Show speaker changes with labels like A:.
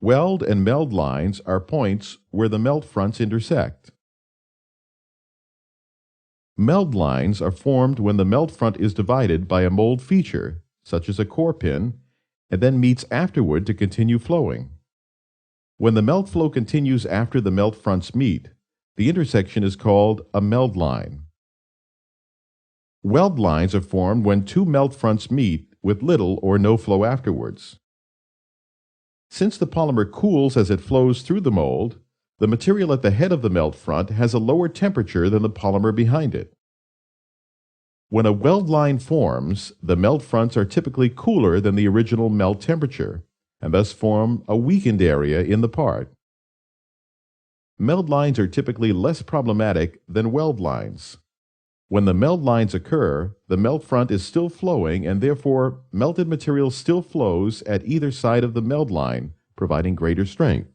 A: Weld and meld lines are points where the melt fronts intersect. Meld lines are formed when the melt front is divided by a mold feature, such as a core pin, and then meets afterward to continue flowing. When the melt flow continues after the melt fronts meet, the intersection is called a meld line. Weld lines are formed when two melt fronts meet with little or no flow afterwards. Since the polymer cools as it flows through the mold, the material at the head of the melt front has a lower temperature than the polymer behind it. When a weld line forms, the melt fronts are typically cooler than the original melt temperature, and thus form a weakened area in the part. Meld lines are typically less problematic than weld lines. When the meld lines occur, the melt front is still flowing and therefore melted material still flows at either side of the meld line, providing greater strength.